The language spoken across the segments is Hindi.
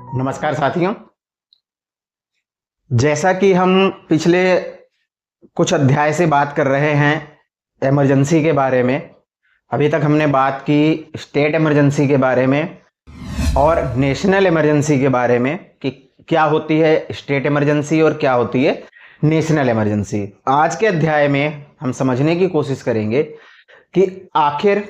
नमस्कार साथियों। जैसा कि हम पिछले कुछ अध्याय से बात कर रहे हैं इमरजेंसी के बारे में, अभी तक हमने बात की स्टेट इमरजेंसी के बारे में और नेशनल इमरजेंसी के बारे में कि क्या होती है स्टेट इमरजेंसी और क्या होती है नेशनल इमरजेंसी। आज के अध्याय में हम समझने की कोशिश करेंगे कि आखिर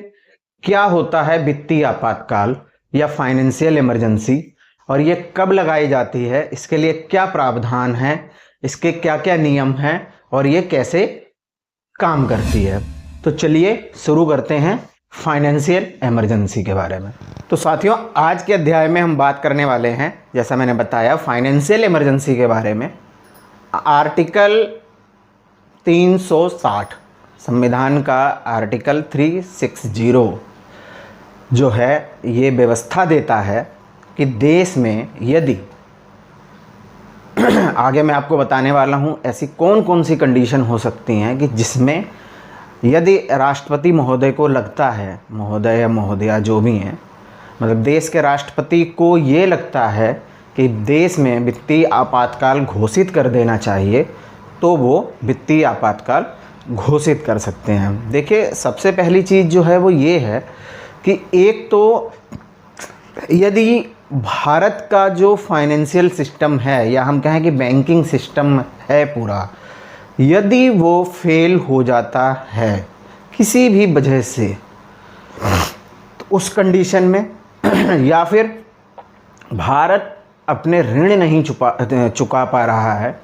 क्या होता है वित्तीय आपातकाल या फाइनेंशियल इमरजेंसी और ये कब लगाई जाती है, इसके लिए क्या प्रावधान है, इसके क्या क्या नियम हैं और ये कैसे काम करती है। तो चलिए शुरू करते हैं फाइनेंशियल इमरजेंसी के बारे में। तो साथियों, आज के अध्याय में हम बात करने वाले हैं, जैसा मैंने बताया, फाइनेंशियल इमरजेंसी के बारे में। आर्टिकल 360 संविधान का आर्टिकल 360 जो है ये व्यवस्था देता है कि देश में यदि आगे मैं आपको बताने वाला हूँ ऐसी कौन कौन सी कंडीशन हो सकती हैं कि जिसमें यदि राष्ट्रपति महोदय को लगता है, महोदय या महोदया जो भी हैं, मतलब देश के राष्ट्रपति को ये लगता है कि देश में वित्तीय आपातकाल घोषित कर देना चाहिए, तो वो वित्तीय आपातकाल घोषित कर सकते हैं। देखिए, सबसे पहली चीज़ जो है वो ये है कि एक तो यदि भारत का जो फाइनेंशियल सिस्टम है या हम कहें कि बैंकिंग सिस्टम है पूरा, यदि वो फेल हो जाता है किसी भी वजह से, तो उस कंडीशन में या फिर भारत अपने ऋण नहीं चुका पा रहा है,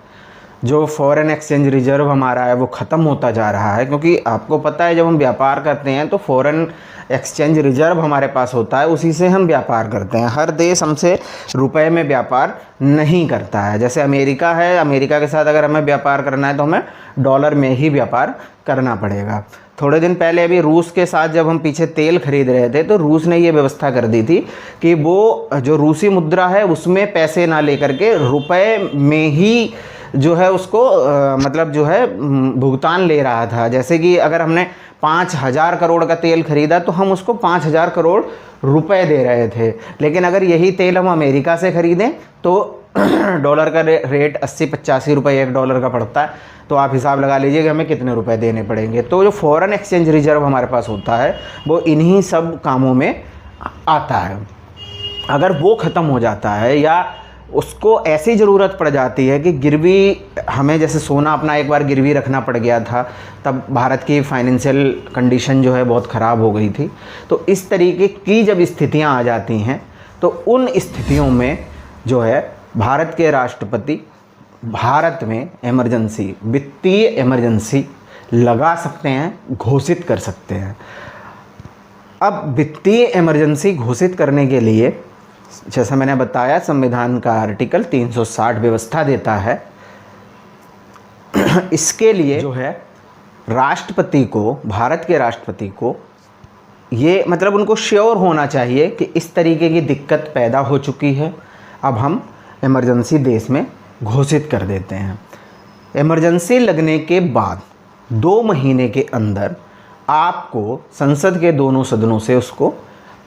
जो फॉरेन एक्सचेंज रिजर्व हमारा है वो ख़त्म होता जा रहा है, क्योंकि आपको पता है जब हम व्यापार करते हैं तो फॉरेन एक्सचेंज रिजर्व हमारे पास होता है, उसी से हम व्यापार करते हैं। हर देश हमसे रुपए में व्यापार नहीं करता है। जैसे अमेरिका है, अमेरिका के साथ अगर हमें व्यापार करना है तो हमें डॉलर में ही व्यापार करना पड़ेगा। थोड़े दिन पहले अभी रूस के साथ जब हम पीछे तेल खरीद रहे थे तो रूस ने ये व्यवस्था कर दी थी कि वो जो रूसी मुद्रा है उसमें पैसे ना लेकर के रुपए में ही जो है उसको मतलब जो है भुगतान ले रहा था। जैसे कि अगर हमने 5,000 करोड़ का तेल खरीदा तो हम उसको 5,000 करोड़ रुपए दे रहे थे, लेकिन अगर यही तेल हम अमेरिका से खरीदें तो डॉलर का रेट 80-85 रुपये $1 का पड़ता है। तो आप हिसाब लगा लीजिए कि हमें कितने रुपए देने पड़ेंगे। तो जो फॉरेन एक्सचेंज रिजर्व हमारे पास होता है वो इन्हीं सब कामों में आता है। अगर वो ख़त्म हो जाता है या उसको ऐसी ज़रूरत पड़ जाती है कि गिरवी, हमें जैसे सोना अपना एक बार गिरवी रखना पड़ गया था, तब भारत की फाइनेंशियल कंडीशन जो है बहुत ख़राब हो गई थी। तो इस तरीके की जब स्थितियां आ जाती हैं तो उन स्थितियों में जो है भारत के राष्ट्रपति भारत में इमरजेंसी, वित्तीय इमरजेंसी लगा सकते हैं, घोषित कर सकते हैं। अब वित्तीय इमरजेंसी घोषित करने के लिए, जैसा मैंने बताया, संविधान का आर्टिकल 360 व्यवस्था देता है। इसके लिए जो है राष्ट्रपति को, भारत के राष्ट्रपति को ये मतलब उनको श्योर होना चाहिए कि इस तरीके की दिक्कत पैदा हो चुकी है, अब हम इमरजेंसी देश में घोषित कर देते हैं। इमरजेंसी लगने के बाद 2 महीने के अंदर आपको संसद के दोनों सदनों से उसको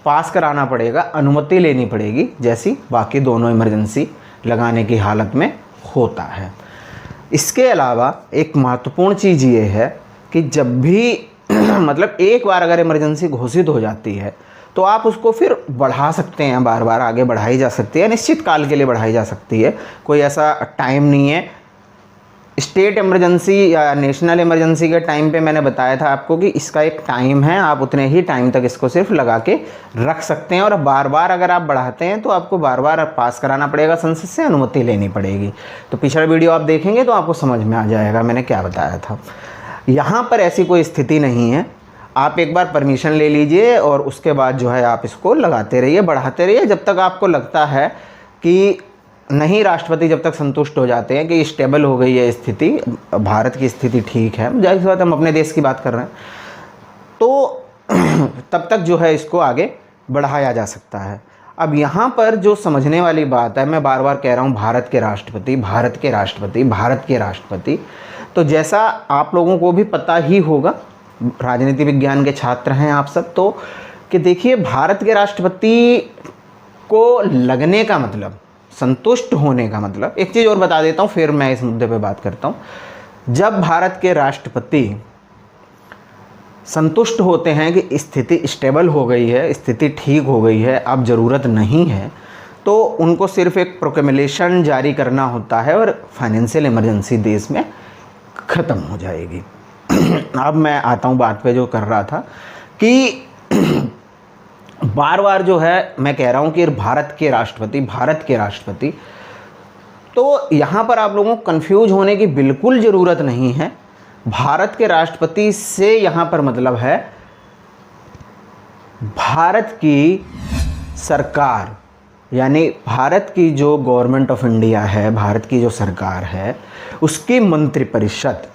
पास कराना पड़ेगा, अनुमति लेनी पड़ेगी, जैसी बाकी दोनों इमरजेंसी लगाने की हालत में होता है। इसके अलावा एक महत्वपूर्ण चीज़ ये है कि जब भी मतलब एक बार अगर इमरजेंसी घोषित हो जाती है तो आप उसको फिर बढ़ा सकते हैं, बार बार आगे बढ़ाई जा सकती है, निश्चित काल के लिए बढ़ाई जा सकती है, कोई ऐसा टाइम नहीं है। स्टेट इमरजेंसी या नेशनल इमरजेंसी के टाइम पे मैंने बताया था आपको कि इसका एक टाइम है, आप उतने ही टाइम तक इसको सिर्फ लगा के रख सकते हैं, और बार बार अगर आप बढ़ाते हैं तो आपको बार बार पास कराना पड़ेगा, संसद से अनुमति लेनी पड़ेगी। तो पिछला वीडियो आप देखेंगे तो आपको समझ में आ जाएगा मैंने क्या बताया था। यहाँ पर ऐसी कोई स्थिति नहीं है, आप एक बार परमिशन ले लीजिए और उसके बाद जो है आप इसको लगाते रहिए, बढ़ाते रहिए, जब तक आपको लगता है कि नहीं, राष्ट्रपति जब तक संतुष्ट हो जाते हैं कि स्टेबल हो गई है स्थिति, भारत की स्थिति ठीक है, जाहिर सी बात हम अपने देश की बात कर रहे हैं, तो तब तक जो है इसको आगे बढ़ाया जा सकता है। अब यहाँ पर जो समझने वाली बात है, मैं बार बार कह रहा हूँ भारत के राष्ट्रपति, भारत के राष्ट्रपति, भारत के राष्ट्रपति, तो जैसा आप लोगों को भी पता ही होगा, राजनीति विज्ञान के छात्र हैं आप सब, तो कि देखिए भारत के राष्ट्रपति को लगने का मतलब संतुष्ट होने का मतलब, एक चीज़ और बता देता हूँ फिर मैं इस मुद्दे पे बात करता हूँ। जब भारत के राष्ट्रपति संतुष्ट होते हैं कि स्थिति स्टेबल हो गई है, स्थिति ठीक हो गई है, अब ज़रूरत नहीं है, तो उनको सिर्फ एक प्रोक्लेमेशन जारी करना होता है और फाइनेंशियल इमरजेंसी देश में ख़त्म हो जाएगी। अब मैं आता हूँ बात पे जो कर रहा था कि बार बार जो है मैं कह रहा हूँ कि भारत के राष्ट्रपति, तो यहाँ पर आप लोगों को कंफ्यूज होने की बिल्कुल ज़रूरत नहीं है। भारत के राष्ट्रपति से यहाँ पर मतलब है भारत की सरकार, यानी भारत की जो गवर्नमेंट ऑफ इंडिया है, भारत की जो सरकार है, उसकी मंत्रिपरिषद।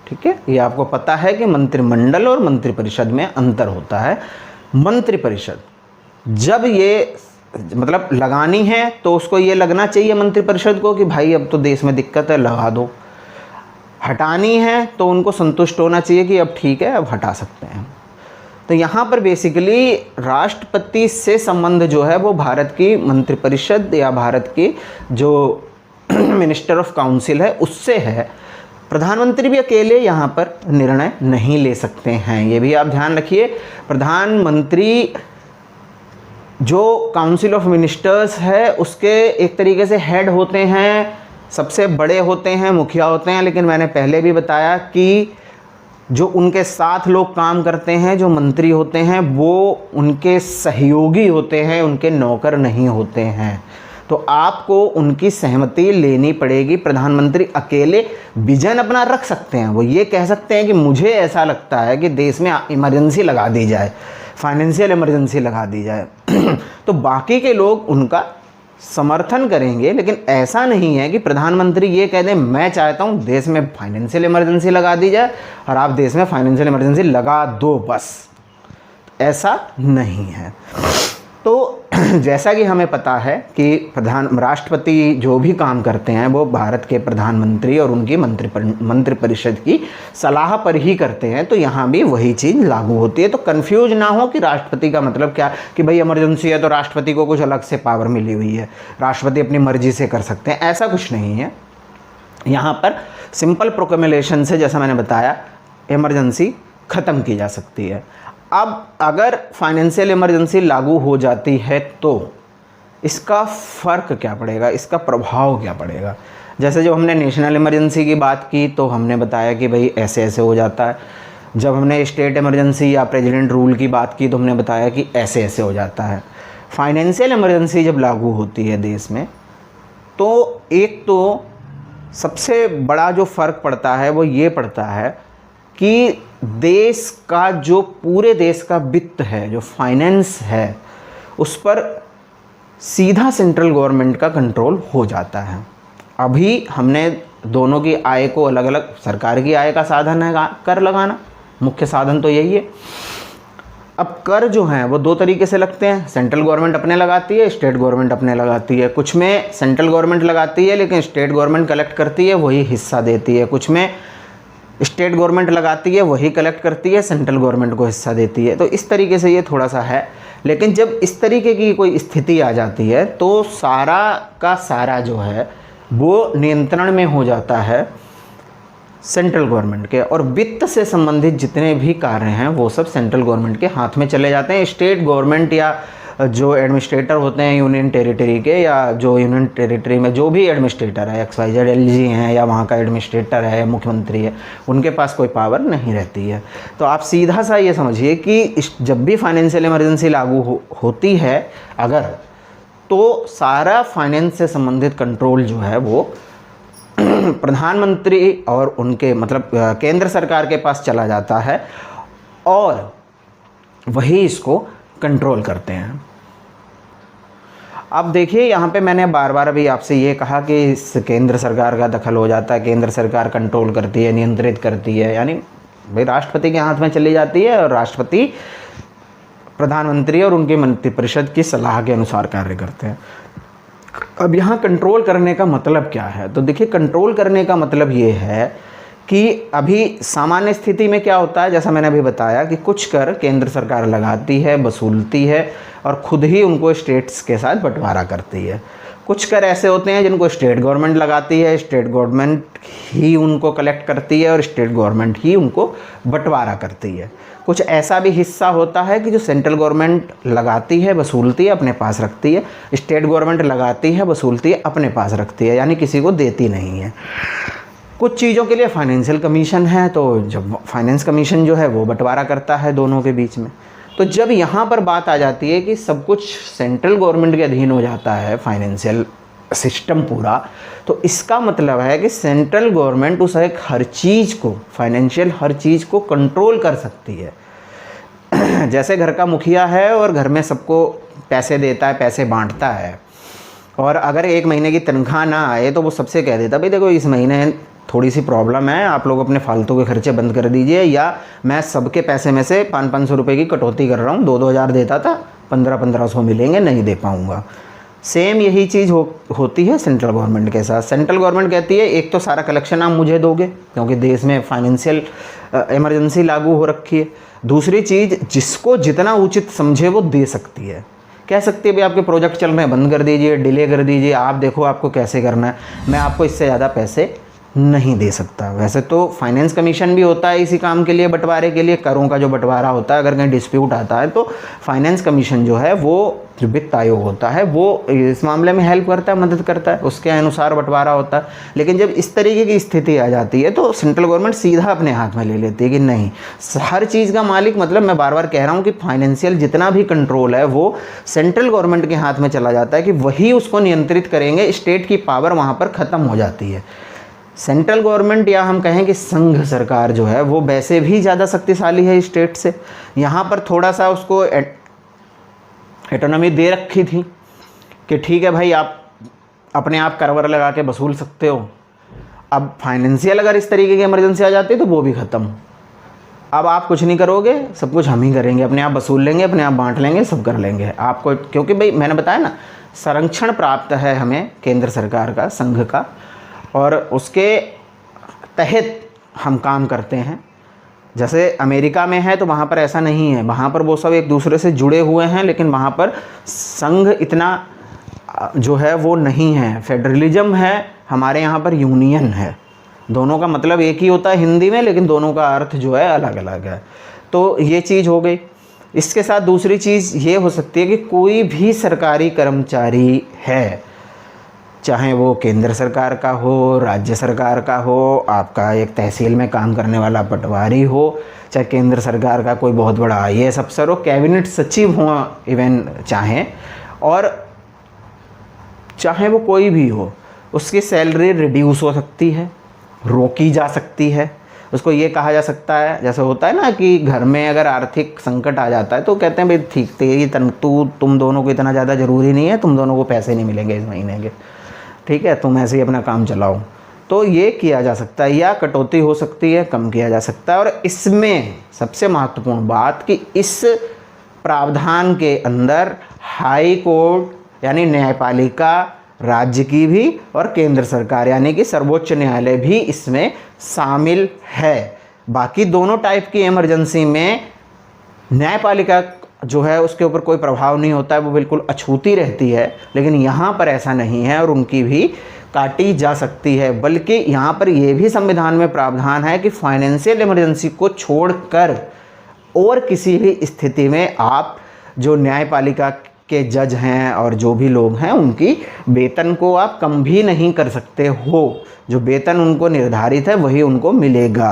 ठीक है, ये आपको पता है कि मंत्रिमंडल और मंत्रिपरिषद में अंतर होता है। मंत्रिपरिषद जब ये मतलब लगानी है तो उसको ये लगना चाहिए मंत्रिपरिषद को कि भाई अब तो देश में दिक्कत है, लगा दो। हटानी है तो उनको संतुष्ट होना चाहिए कि अब ठीक है, अब हटा सकते हैं। तो यहाँ पर बेसिकली राष्ट्रपति से संबंध जो है वो भारत की मंत्रिपरिषद या भारत की जो मिनिस्टर ऑफ काउंसिल है उससे है। प्रधानमंत्री भी अकेले यहाँ पर निर्णय नहीं ले सकते हैं, ये भी आप ध्यान रखिए। प्रधानमंत्री जो काउंसिल ऑफ मिनिस्टर्स है उसके एक तरीके से हेड होते हैं, सबसे बड़े होते हैं, मुखिया होते हैं, लेकिन मैंने पहले भी बताया कि जो उनके साथ लोग काम करते हैं, जो मंत्री होते हैं, वो उनके सहयोगी होते हैं, उनके नौकर नहीं होते हैं। तो आपको उनकी सहमति लेनी पड़ेगी। प्रधानमंत्री अकेले विजन अपना रख सकते हैं, वो ये कह सकते हैं कि मुझे ऐसा लगता है कि देश में इमरजेंसी लगा दी जाए, फाइनेंशियल इमरजेंसी लगा दी जाए तो बाकी के लोग उनका समर्थन करेंगे। लेकिन ऐसा नहीं है कि प्रधानमंत्री ये कह दें मैं चाहता हूँ देश में फाइनेंशियल इमरजेंसी लगा दी जाए और आप देश में फाइनेंशियल इमरजेंसी लगा दो, बस ऐसा नहीं है। तो जैसा कि हमें पता है कि राष्ट्रपति जो भी काम करते हैं वो भारत के प्रधानमंत्री और उनकी मंत्रिपरिषद की सलाह पर ही करते हैं, तो यहाँ भी वही चीज़ लागू होती है। तो कंफ्यूज ना हो कि राष्ट्रपति का मतलब क्या कि भाई इमरजेंसी है तो राष्ट्रपति को कुछ अलग से पावर मिली हुई है, राष्ट्रपति अपनी मर्जी से कर सकते हैं, ऐसा कुछ नहीं है। यहाँ पर सिंपल प्रोक्लेमेशन से, जैसा मैंने बताया, इमरजेंसी ख़त्म की जा सकती है। अब अगर फाइनेंशियल इमरजेंसी लागू हो जाती है तो इसका फ़र्क क्या पड़ेगा, इसका प्रभाव क्या पड़ेगा। जैसे जब हमने नेशनल इमरजेंसी की बात की तो हमने बताया कि भाई ऐसे ऐसे हो जाता है। जब हमने स्टेट इमरजेंसी या प्रेसिडेंट रूल की बात की तो हमने बताया कि ऐसे ऐसे हो जाता है। फाइनेंशियल इमरजेंसी जब लागू होती है देश में तो एक तो सबसे बड़ा जो फ़र्क पड़ता है वो ये पड़ता है कि देश का जो पूरे देश का वित्त है, जो फाइनेंस है, उस पर सीधा सेंट्रल गवर्नमेंट का कंट्रोल हो जाता है। अभी हमने दोनों की आय को अलग अलग, सरकार की आय का साधन है कर लगाना, मुख्य साधन तो यही है। अब कर जो हैं वो दो तरीके से लगते हैं, सेंट्रल गवर्नमेंट अपने लगाती है, स्टेट गवर्नमेंट अपने लगाती है। कुछ में सेंट्रल गवर्नमेंट लगाती है लेकिन स्टेट गवर्नमेंट कलेक्ट करती है, वही हिस्सा देती है। कुछ में स्टेट गवर्नमेंट लगाती है, वही कलेक्ट करती है, सेंट्रल गवर्नमेंट को हिस्सा देती है। तो इस तरीके से ये थोड़ा सा है। लेकिन जब इस तरीके की कोई स्थिति आ जाती है तो सारा का सारा जो है वो नियंत्रण में हो जाता है सेंट्रल गवर्नमेंट के, और वित्त से संबंधित जितने भी कार्य हैं वो सब सेंट्रल गवर्नमेंट के हाथ में चले जाते हैं। स्टेट गवर्नमेंट या जो एडमिनिस्ट्रेटर होते हैं यूनियन टेरिटरी के, या जो यूनियन टेरिटरी में जो भी एडमिनिस्ट्रेटर है, XYZ LG हैं या वहाँ का एडमिनिस्ट्रेटर है या मुख्यमंत्री है, उनके पास कोई पावर नहीं रहती है। तो आप सीधा सा ये समझिए कि जब भी फाइनेंशियल इमरजेंसी लागू होती है अगर, तो सारा फाइनेंस से संबंधित कंट्रोल जो है वो प्रधानमंत्री और उनके मतलब केंद्र सरकार के पास चला जाता है और वही इसको कंट्रोल करते हैं। अब देखिए यहाँ पे मैंने बार बार अभी आपसे ये कहा कि इस केंद्र सरकार का दखल हो जाता है, केंद्र सरकार कंट्रोल करती है, नियंत्रित करती है, यानी भाई राष्ट्रपति के हाथ में चली जाती है और राष्ट्रपति प्रधानमंत्री और उनकी मंत्रिपरिषद की सलाह के अनुसार कार्य करते हैं। अब यहाँ कंट्रोल करने का मतलब क्या है, तो देखिए कंट्रोल करने का मतलब ये है कि अभी सामान्य स्थिति में क्या होता है, जैसा मैंने अभी बताया कि कुछ कर केंद्र सरकार लगाती है, वसूलती है और खुद ही उनको स्टेट्स के साथ बंटवारा करती है। कुछ कर ऐसे होते हैं जिनको स्टेट गवर्नमेंट लगाती है, स्टेट गवर्नमेंट ही उनको कलेक्ट करती है और स्टेट गवर्नमेंट ही उनको बंटवारा करती है। कुछ ऐसा भी हिस्सा होता है कि जो सेंट्रल गवर्नमेंट लगाती है, वसूलती है, अपने पास रखती है, स्टेट गवर्नमेंट लगाती है, वसूलती है, अपने पास रखती है, यानी किसी को देती नहीं है। कुछ चीज़ों के लिए फाइनेंशियल कमीशन है, तो जब फाइनेंस कमीशन जो है वो बंटवारा करता है दोनों के बीच में। तो जब यहाँ पर बात आ जाती है कि सब कुछ सेंट्रल गवर्नमेंट के अधीन हो जाता है, फाइनेंशियल सिस्टम पूरा, तो इसका मतलब है कि सेंट्रल गवर्नमेंट उस एक हर चीज़ को, फाइनेंशियल हर चीज़ को कंट्रोल कर सकती है। जैसे घर का मुखिया है और घर में सबको पैसे देता है, पैसे बांटता है, और अगर एक महीने की तनख्वाह ना आए तो वो सबसे कह देता भाई देखो इस महीने थोड़ी सी प्रॉब्लम है, आप लोग अपने फालतू के खर्चे बंद कर दीजिए, या मैं सबके पैसे में से 500-500 रुपये की कटौती कर रहा हूँ, 2-2 हज़ार देता था, 1500-1500 मिलेंगे, नहीं दे पाऊँगा। सेम यही चीज़ होती है सेंट्रल गवर्नमेंट के साथ। सेंट्रल गवर्नमेंट कहती है एक तो सारा कलेक्शन आप मुझे दोगे क्योंकि देश में फाइनेंशियल इमरजेंसी लागू हो रखी है। दूसरी चीज़, जिसको जितना उचित समझे वो दे सकती है, कह सकती है भाई आपके प्रोजेक्ट चल रहे हैं, बंद कर दीजिए, डिले कर दीजिए, आप देखो आपको कैसे करना है, मैं आपको इससे ज़्यादा पैसे नहीं दे सकता। वैसे तो फाइनेंस कमीशन भी होता है इसी काम के लिए, बंटवारे के लिए, करों का जो बंटवारा होता है, अगर कहीं डिस्प्यूट आता है तो फाइनेंस कमीशन जो है वो, जो वित्त आयोग होता है वो इस मामले में हेल्प करता है, मदद करता है, उसके अनुसार बंटवारा होता है। लेकिन जब इस तरीके की स्थिति आ जाती है तो सेंट्रल गवर्नमेंट सीधा अपने हाथ में ले लेती है कि नहीं, हर चीज़ का मालिक, मतलब मैं बार बार कह रहा हूँ कि फाइनेंशियल जितना भी कंट्रोल है वो सेंट्रल गवर्नमेंट के हाथ में चला जाता है कि वही उसको नियंत्रित करेंगे, स्टेट की पावर वहाँ पर ख़त्म हो जाती है। सेंट्रल गवर्नमेंट, या हम कहें कि संघ सरकार जो है वो वैसे भी ज़्यादा शक्तिशाली है स्टेट से। यहाँ पर थोड़ा सा उसको एटोनॉमी दे रखी थी कि ठीक है भाई आप अपने आप करवर लगा के वसूल सकते हो। अब फाइनेंशियल अगर इस तरीके की इमरजेंसी आ जाती है तो वो भी ख़त्म। अब आप कुछ नहीं करोगे, सब कुछ हम ही करेंगे, अपने आप वसूल लेंगे, अपने आप बांट लेंगे, सब कर लेंगे आपको, क्योंकि भाई मैंने बताया ना, संरक्षण प्राप्त है हमें केंद्र सरकार का, संघ का, और उसके तहत हम काम करते हैं। जैसे अमेरिका में है तो वहाँ पर ऐसा नहीं है, वहाँ पर वो सब एक दूसरे से जुड़े हुए हैं, लेकिन वहाँ पर संघ इतना जो है वो नहीं है, फेडरलिज्म है, हमारे यहाँ पर यूनियन है। दोनों का मतलब एक ही होता है हिंदी में, लेकिन दोनों का अर्थ जो है अलग अलग है। तो ये चीज़ हो गई। इसके साथ दूसरी चीज़ ये हो सकती है कि कोई भी सरकारी कर्मचारी है, चाहे वो केंद्र सरकार का हो, राज्य सरकार का हो, आपका एक तहसील में काम करने वाला पटवारी हो, चाहे केंद्र सरकार का कोई बहुत बड़ा IAS अफसर हो, कैबिनेट सचिव हो इवन और चाहे वो कोई भी हो, उसकी सैलरी रिड्यूस हो सकती है, रोकी जा सकती है। उसको ये कहा जा सकता है, जैसे होता है ना कि घर में अगर आर्थिक संकट आ जाता है तो कहते हैं भाई ठीक, तेरी तुम दोनों को इतना ज़्यादा ज़रूरी नहीं है, तुम दोनों को पैसे नहीं मिलेंगे इस महीने के, ठीक है, तुम ऐसे ही अपना काम चलाओ। तो ये किया जा सकता है, या कटौती हो सकती है, कम किया जा सकता है। और इसमें सबसे महत्वपूर्ण बात कि इस प्रावधान के अंदर हाई कोर्ट यानी न्यायपालिका राज्य की भी और केंद्र सरकार यानी कि सर्वोच्च न्यायालय भी इसमें शामिल है। बाकी दोनों टाइप की इमरजेंसी में न्यायपालिका जो है उसके ऊपर कोई प्रभाव नहीं होता है, वो बिल्कुल अछूती रहती है, लेकिन यहाँ पर ऐसा नहीं है और उनकी भी काटी जा सकती है। बल्कि यहाँ पर यह भी संविधान में प्रावधान है कि फाइनेंशियल इमरजेंसी को छोड़कर और किसी भी स्थिति में आप जो न्यायपालिका के जज हैं और जो भी लोग हैं उनकी वेतन को आप कम भी नहीं कर सकते हो। जो वेतन उनको निर्धारित है वही उनको मिलेगा।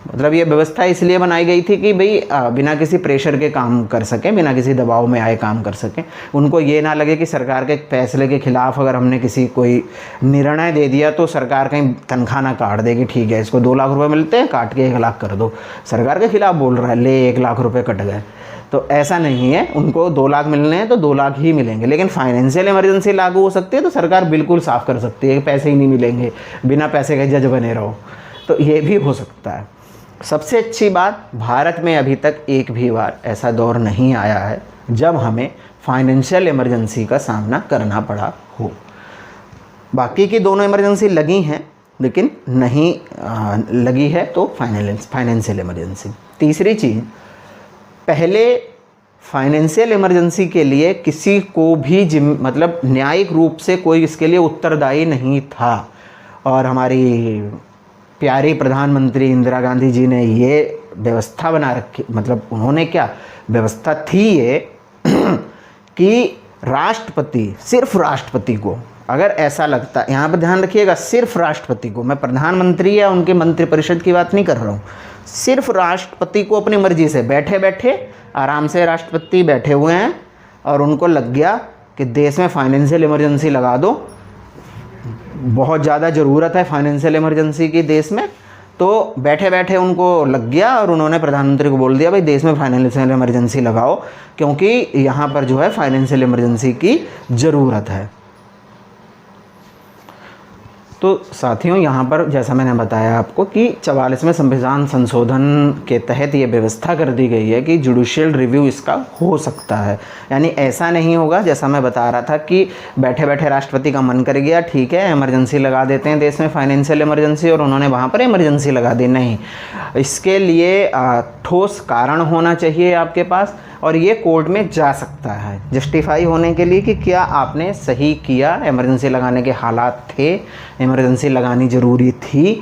मतलब ये व्यवस्था इसलिए बनाई गई थी कि भाई बिना किसी प्रेशर के काम कर सकें, बिना किसी दबाव में आए काम कर सकें। उनको ये ना लगे कि सरकार के फैसले के खिलाफ अगर हमने किसी कोई निर्णय दे दिया तो सरकार कहीं तनख्वाह ना काट देगी, ठीक है इसको 2 लाख रुपए मिलते हैं, काट के 1 लाख कर दो। सरकार के खिलाफ बोल रहा है, ले 1 लाख रुपये कट गए, तो ऐसा नहीं है। उनको 2 लाख मिलने हैं तो 2 लाख ही मिलेंगे। लेकिन फाइनेंशियल इमरजेंसी लागू हो सकती है तो सरकार बिल्कुल साफ कर सकती है, पैसे ही नहीं मिलेंगे, बिना पैसे के जज बने रहो, तो ये भी हो सकता है। सबसे अच्छी बात, भारत में अभी तक एक भी बार ऐसा दौर नहीं आया है जब हमें फाइनेंशियल इमरजेंसी का सामना करना पड़ा हो। बाकी की दोनों इमरजेंसी लगी हैं, लेकिन नहीं लगी है तो फाइनेंशियल इमरजेंसी। तीसरी चीज़, पहले फाइनेंशियल इमरजेंसी के लिए किसी को भी मतलब न्यायिक रूप से कोई इसके लिए उत्तरदायी नहीं था। और हमारी प्यारी प्रधानमंत्री इंदिरा गांधी जी ने ये व्यवस्था बना रखी, मतलब उन्होंने क्या व्यवस्था थी ये कि राष्ट्रपति, सिर्फ राष्ट्रपति को अगर ऐसा लगता, यहाँ पर ध्यान रखिएगा, सिर्फ राष्ट्रपति को, मैं प्रधानमंत्री या उनके मंत्रिपरिषद की बात नहीं कर रहा हूँ, सिर्फ राष्ट्रपति को अपनी मर्जी से बैठे बैठे आराम से राष्ट्रपति बैठे हुए हैं और उनको लग गया कि देश में फाइनेंशियल इमरजेंसी लगा दो, बहुत ज़्यादा ज़रूरत है फाइनेंशियल इमरजेंसी की देश में, तो बैठे बैठे उनको लग गया और उन्होंने प्रधानमंत्री को बोल दिया भाई देश में फाइनेंशियल इमरजेंसी लगाओ, क्योंकि यहाँ पर जो है फाइनेंशियल इमरजेंसी की ज़रूरत है। तो साथियों, यहाँ पर जैसा मैंने बताया आपको कि 44वें संविधान संशोधन के तहत ये व्यवस्था कर दी गई है कि जुडिशियल रिव्यू इसका हो सकता है। यानी ऐसा नहीं होगा जैसा मैं बता रहा था कि बैठे बैठे राष्ट्रपति का मन कर गया, ठीक है इमरजेंसी लगा देते हैं देश में, फाइनेंशियल इमरजेंसी, और उन्होंने वहाँ पर इमरजेंसी लगा दी। नहीं, इसके लिए ठोस कारण होना चाहिए आपके पास, और ये कोर्ट में जा सकता है जस्टिफाई होने के लिए कि क्या आपने सही किया, इमरजेंसी लगाने के हालात थे, इमरजेंसी लगानी ज़रूरी थी।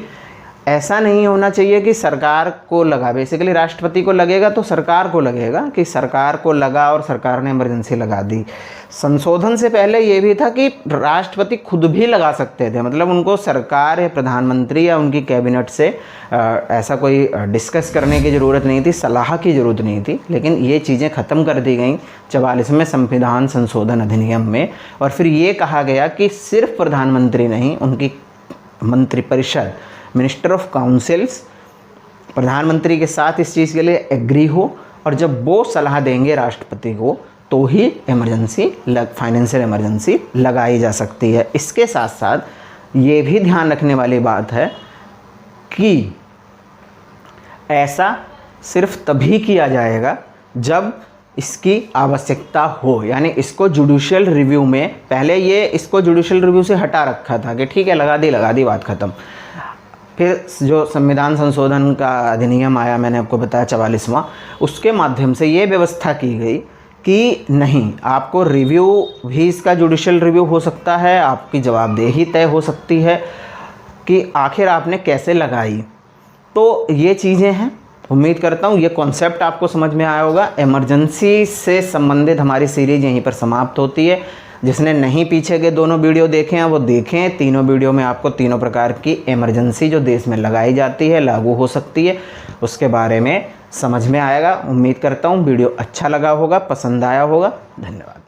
ऐसा नहीं होना चाहिए कि सरकार को लगा, बेसिकली राष्ट्रपति को लगेगा तो सरकार को लगेगा कि सरकार को लगा और सरकार ने इमरजेंसी लगा दी। संशोधन से पहले ये भी था कि राष्ट्रपति खुद भी लगा सकते थे, मतलब उनको सरकार या प्रधानमंत्री या उनकी कैबिनेट से ऐसा कोई डिस्कस करने की ज़रूरत नहीं थी, सलाह की ज़रूरत नहीं थी। लेकिन ये चीज़ें ख़त्म कर दी गई 44वें संविधान संशोधन अधिनियम में, और फिर ये कहा गया कि सिर्फ प्रधानमंत्री नहीं, उनकी मंत्रिपरिषद, मिनिस्टर ऑफ काउंसिल्स प्रधानमंत्री के साथ इस चीज़ के लिए एग्री हो, और जब वो सलाह देंगे राष्ट्रपति को तो ही इमरजेंसी फाइनेंशियल इमरजेंसी लगाई जा सकती है। इसके साथ साथ ये भी ध्यान रखने वाली बात है कि ऐसा सिर्फ तभी किया जाएगा जब इसकी आवश्यकता हो। यानी इसको जुडिशियल रिव्यू में, पहले ये इसको जुडिशियल रिव्यू से हटा रखा था कि ठीक है लगा दी बात ख़त्म। फिर जो संविधान संशोधन का अधिनियम आया, मैंने आपको बताया 44वां, उसके माध्यम से ये व्यवस्था की गई कि नहीं, आपको रिव्यू भी, इसका जुडिशियल रिव्यू हो सकता है, आपकी जवाबदेही तय हो सकती है कि आखिर आपने कैसे लगाई। तो ये चीज़ें हैं, उम्मीद करता हूँ ये कॉन्सेप्ट आपको समझ में आया होगा। इमरजेंसी से संबंधित हमारी सीरीज यहीं पर समाप्त होती है। जिसने नहीं पीछे के दोनों वीडियो देखे हैं वो देखें। तीनों वीडियो में आपको तीनों प्रकार की इमरजेंसी जो देश में लगाई जाती है, लागू हो सकती है, उसके बारे में समझ में आएगा। उम्मीद करता हूँ वीडियो अच्छा लगा होगा, पसंद आया होगा। धन्यवाद।